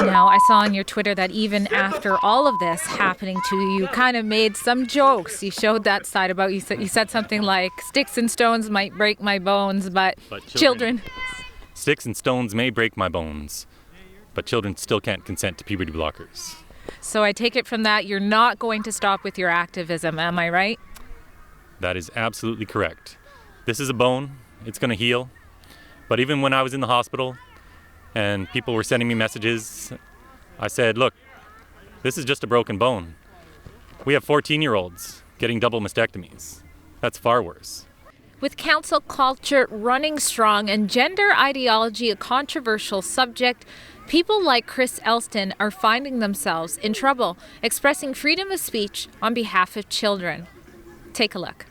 Now, I saw on your Twitter that even after all of this happening to you, you kind of made some jokes. You showed that side about you said something like, sticks and stones might break my bones, but children. Sticks and stones may break my bones, but children still can't consent to puberty blockers. So I take it from that, you're not going to stop with your activism, am I right? That is absolutely correct. This is a bone, it's going to heal. But even when I was in the hospital and people were sending me messages, I said, look, this is just a broken bone. We have 14-year-olds getting double mastectomies. That's far worse. With cancel culture running strong and gender ideology a controversial subject, people like Chris Elston are finding themselves in trouble, expressing freedom of speech on behalf of children. Take a look.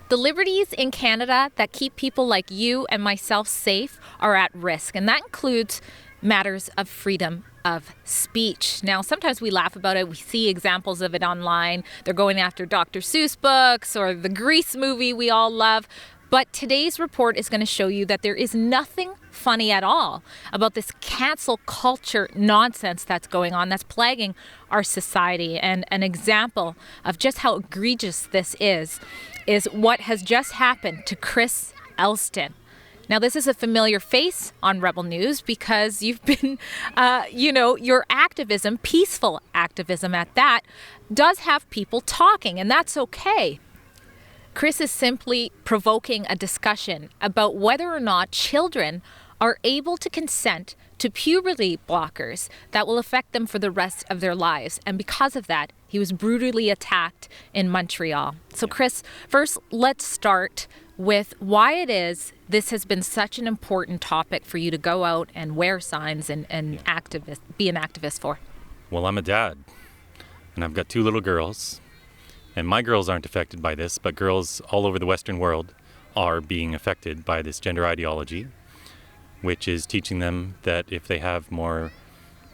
The liberties in Canada that keep people like you and myself safe are at risk, and that includes matters of freedom of speech. Now, sometimes we laugh about it. We see examples of it online. They're going after Dr. Seuss books or the Grease movie we all love. But today's report is going to show you that there is nothing funny at all about this cancel culture nonsense that's going on, that's plaguing our society. And an example of just how egregious this is what has just happened to Chris Elston. Now, this is a familiar face on Rebel News because you've been, your activism, peaceful activism at that, does have people talking, and that's okay. Chris is simply provoking a discussion about whether or not children are able to consent to puberty blockers that will affect them for the rest of their lives. And because of that, he was brutally attacked in Montreal. So Chris, first let's start with why it is this has been such an important topic for you to go out and wear signs and be an activist for. Well, I'm a dad, and I've got 2 little girls. And my girls aren't affected by this, but girls all over the Western world are being affected by this gender ideology, which is teaching them that if they have more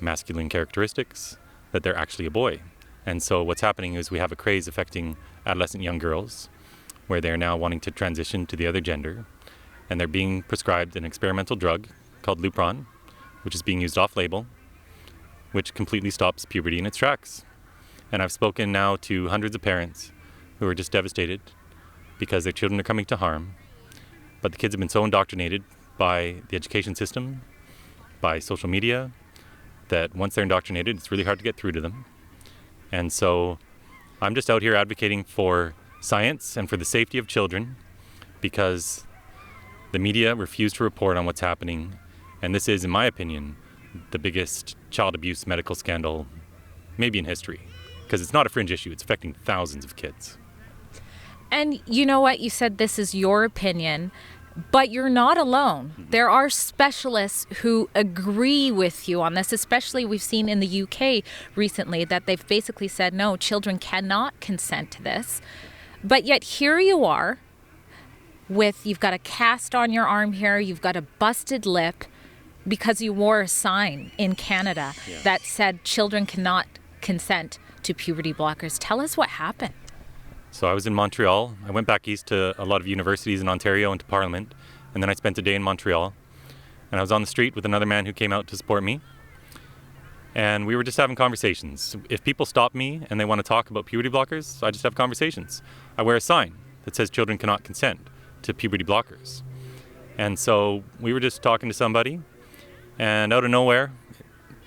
masculine characteristics, that they're actually a boy. And so what's happening is we have a craze affecting adolescent young girls, where they're now wanting to transition to the other gender, and they're being prescribed an experimental drug called Lupron, which is being used off-label, which completely stops puberty in its tracks. And I've spoken now to hundreds of parents who are just devastated because their children are coming to harm. But the kids have been so indoctrinated by the education system, by social media, that once they're indoctrinated, it's really hard to get through to them. And so I'm just out here advocating for science and for the safety of children because the media refuse to report on what's happening. And this is, in my opinion, the biggest child abuse medical scandal maybe in history. Because it's not a fringe issue, it's affecting thousands of kids. And you know what? You said this is your opinion, but you're not alone. Mm-hmm. There are specialists who agree with you on this, especially we've seen in the UK recently that they've basically said, no, children cannot consent to this. But yet here you are you've got a cast on your arm here, you've got a busted lip because you wore a sign in Canada that said children cannot consent to puberty blockers. Tell us what happened. So I was in Montreal. I went back east to a lot of universities in Ontario and to Parliament, and then I spent a day in Montreal. And I was on the street with another man who came out to support me. And we were just having conversations. If people stop me and they want to talk about puberty blockers, I just have conversations. I wear a sign that says children cannot consent to puberty blockers. And so we were just talking to somebody, and out of nowhere,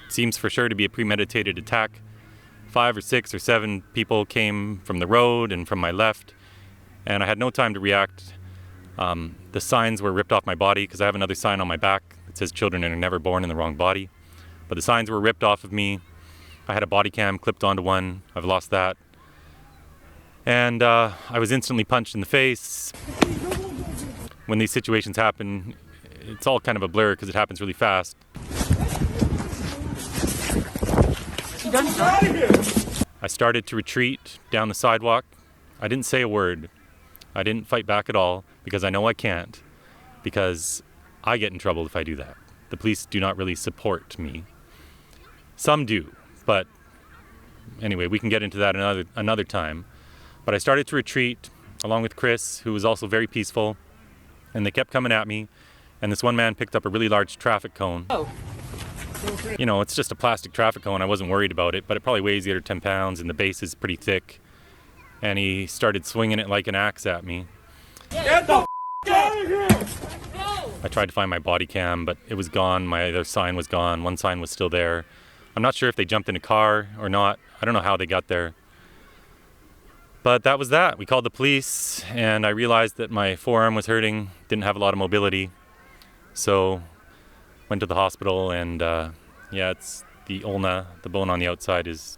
it seems for sure to be a premeditated attack. 5 or 6 or 7 people came from the road and from my left, and I had no time to react. The signs were ripped off my body because I have another sign on my back that says children are never born in the wrong body. But the signs were ripped off of me. I had a body cam clipped onto one. I've lost that. And I was instantly punched in the face. When these situations happen, it's all kind of a blur because it happens really fast. I started to retreat down the sidewalk. I didn't say a word. I didn't fight back at all because I know I can't, because I get in trouble if I do that. The police do not really support me. Some do, but anyway, we can get into that another time. But I started to retreat along with Chris, who was also very peaceful. and they kept coming at me. And this one man picked up a really large traffic cone. Oh. You know, it's just a plastic traffic cone. I wasn't worried about it, but it probably weighs 8 or 10 pounds, and the base is pretty thick. And he started swinging it like an axe at me. Get the out of here! No! I tried to find my body cam, but it was gone. My other sign was gone. One sign was still there. I'm not sure if they jumped in a car or not. I don't know how they got there. But that was that. We called the police, and I realized that my forearm was hurting, didn't have a lot of mobility. So went to the hospital, and yeah, it's the ulna, the bone on the outside, is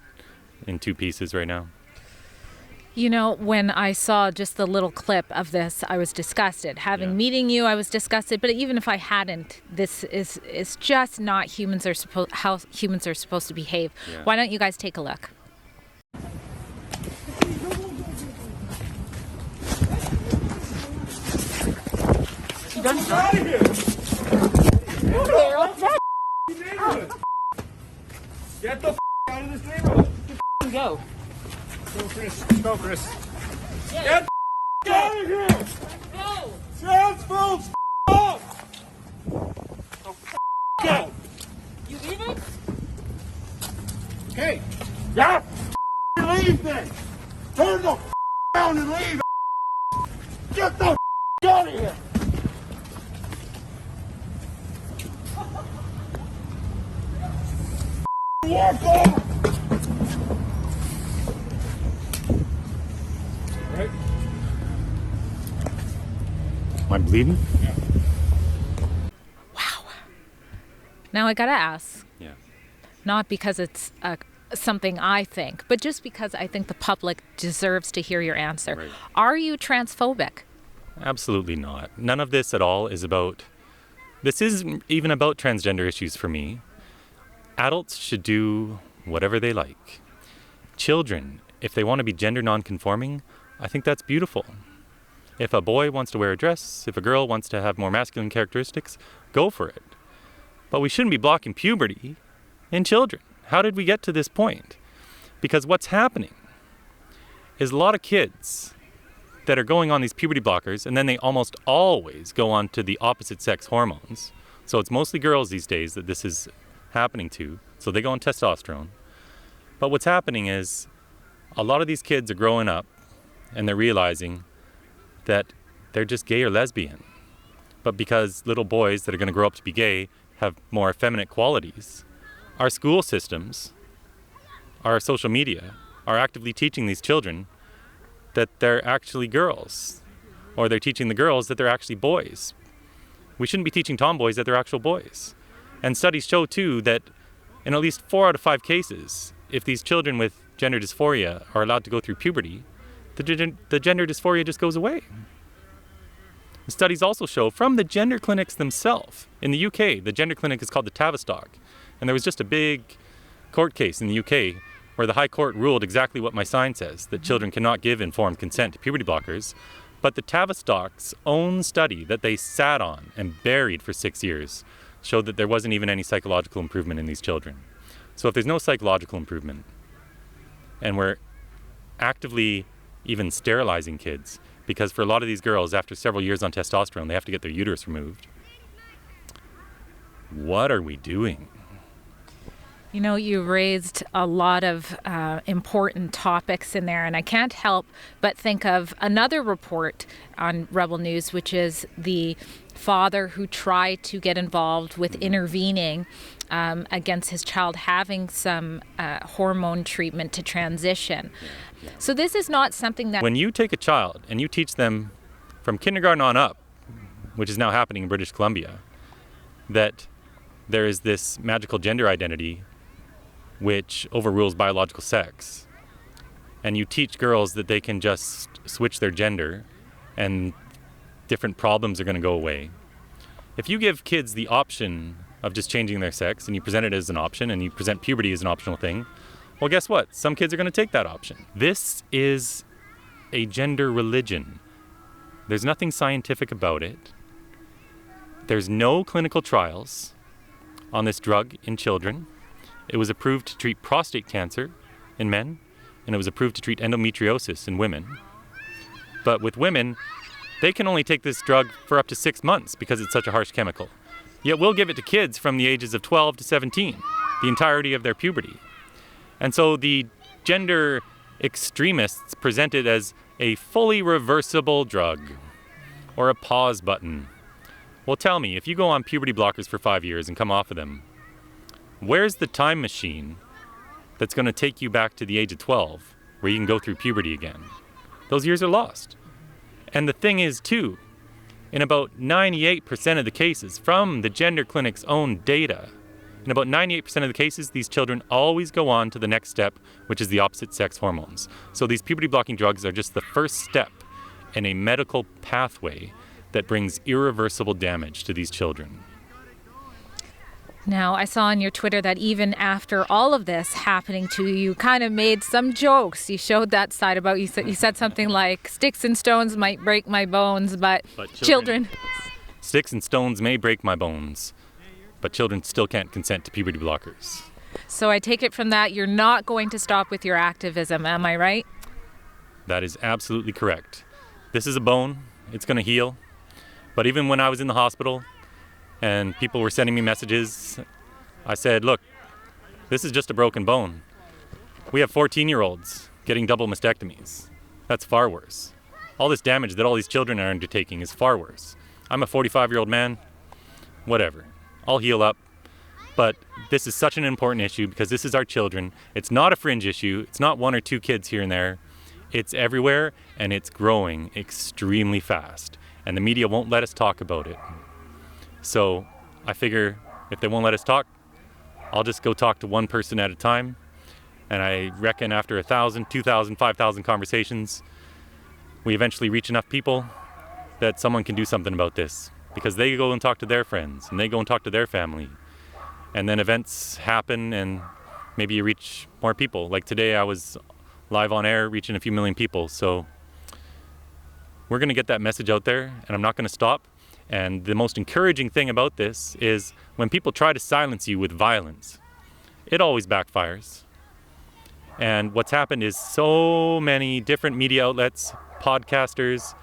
in 2 pieces right now. You know, when I saw just the little clip of this, I was disgusted. Meeting you, I was disgusted. But even if I hadn't, this is just not how humans are supposed to behave. Yeah. Why don't you guys take a look? She done out of here! Get the out of this neighborhood! Go. Go, Chris. Go, Chris. Get the out of here! No! Transfolds up! Go! You leaving? Okay. Yeah. Leave then. Turn the around and leave. Get the out of here. Walk off. Right. Am I bleeding? Yeah. Wow. Now I gotta ask, Yeah. not because it's something I think, but just because I think the public deserves to hear your answer. Right. Are you transphobic? Absolutely not. None of this at all is about... This isn't even about transgender issues for me. Adults should do whatever they like. Children, if they want to be gender non-conforming, I think that's beautiful. If a boy wants to wear a dress, if a girl wants to have more masculine characteristics, go for it. But we shouldn't be blocking puberty in children. How did we get to this point? Because what's happening is a lot of kids that are going on these puberty blockers, and then they almost always go on to the opposite sex hormones. So it's mostly girls these days that this is happening to. So they go on testosterone. But what's happening is a lot of these kids are growing up and they're realizing that they're just gay or lesbian. But because little boys that are going to grow up to be gay have more effeminate qualities, our school systems, our social media are actively teaching these children that they're actually girls, or they're teaching the girls that they're actually boys. We shouldn't be teaching tomboys that they're actual boys. And studies show too that in at least 4 out of 5 cases, if these children with gender dysphoria are allowed to go through puberty, the gender dysphoria just goes away. The studies also show from the gender clinics themselves. In the UK, the gender clinic is called the Tavistock. And there was just a big court case in the UK where the High Court ruled exactly what my sign says, that children cannot give informed consent to puberty blockers. But the Tavistock's own study that they sat on and buried for 6 years showed that there wasn't even any psychological improvement in these children. So if there's no psychological improvement, and we're actively even sterilizing kids, because for a lot of these girls, after several years on testosterone, they have to get their uterus removed. What are we doing? You know, you raised a lot of important topics in there, and I can't help but think of another report on Rebel News, which is the father who tried to get involved with intervening against his child having some hormone treatment to transition. So this is not something that... When you take a child and you teach them from kindergarten on up, which is now happening in British Columbia, that there is this magical gender identity which overrules biological sex, and you teach girls that they can just switch their gender and different problems are going to go away. If you give kids the option of just changing their sex and you present it as an option and you present puberty as an optional thing, well, guess what? Some kids are going to take that option. This is a gender religion. There's nothing scientific about it. There's no clinical trials on this drug in children. It was approved to treat prostate cancer in men, and it was approved to treat endometriosis in women. But with women, they can only take this drug for up to 6 months because it's such a harsh chemical. Yet we'll give it to kids from the ages of 12 to 17, the entirety of their puberty. And so the gender extremists present it as a fully reversible drug or a pause button. Well, tell me, if you go on puberty blockers for 5 years and come off of them, where's the time machine that's going to take you back to the age of 12 where you can go through puberty again? Those years are lost. And the thing is, too, in about 98% of the cases, from the gender clinic's own data, in about 98% of the cases, these children always go on to the next step, which is the opposite sex hormones. So these puberty blocking drugs are just the first step in a medical pathway that brings irreversible damage to these children. Now, I saw on your Twitter that even after all of this happening to you, you kind of made some jokes. You showed that side about, you said something like, sticks and stones might break my bones, but children... Sticks and stones may break my bones, but children still can't consent to puberty blockers. So I take it from that, you're not going to stop with your activism, am I right? That is absolutely correct. This is a bone, it's going to heal. But even when I was in the hospital and people were sending me messages, I said, look, this is just a broken bone. We have 14-year-olds getting double mastectomies. That's far worse. All this damage that all these children are undertaking is far worse. I'm a 45-year-old man, whatever. I'll heal up. But this is such an important issue because this is our children. It's not a fringe issue. It's not 1 or 2 kids here and there. It's everywhere, and it's growing extremely fast. And the media won't let us talk about it. So I figure if they won't let us talk, I'll just go talk to one person at a time. And I reckon after 1,000, 2,000, 5,000 conversations, we eventually reach enough people that someone can do something about this. Because they go and talk to their friends, and they go and talk to their family. And then events happen, and maybe you reach more people. Like today, I was live on air reaching a few million people. So we're going to get that message out there, and I'm not going to stop. And the most encouraging thing about this is when people try to silence you with violence, it always backfires. And what's happened is so many different media outlets, podcasters,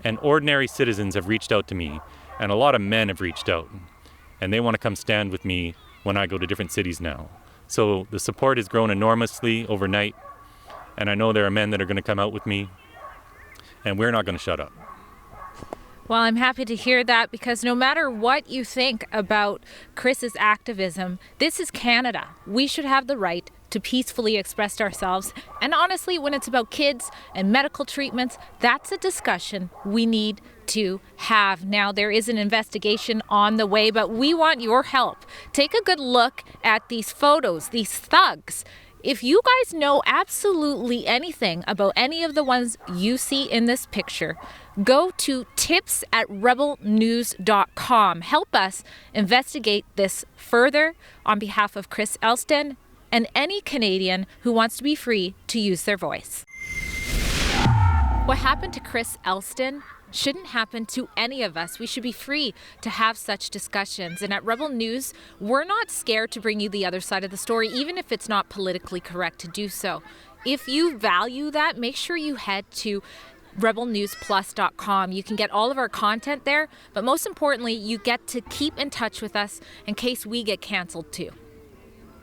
and ordinary citizens have reached out to me. And a lot of men have reached out. And they want to come stand with me when I go to different cities now. So the support has grown enormously overnight. And I know there are men that are going to come out with me. And we're not going to shut up. Well, I'm happy to hear that because no matter what you think about Chris's activism, this is Canada. We should have the right to peacefully express ourselves. And honestly, when it's about kids and medical treatments, that's a discussion we need to have. Now, there is an investigation on the way, but we want your help. Take a good look at these photos, these thugs. If you guys know absolutely anything about any of the ones you see in this picture, go to tips@rebelnews.com. Help us investigate this further on behalf of Chris Elston and any Canadian who wants to be free to use their voice. What happened to Chris Elston shouldn't happen to any of us. We should be free to have such discussions. And at Rebel News, we're not scared to bring you the other side of the story, even if it's not politically correct to do so. If you value that, make sure you head to rebelnewsplus.com. You can get all of our content there, but most importantly, you get to keep in touch with us in case we get canceled too.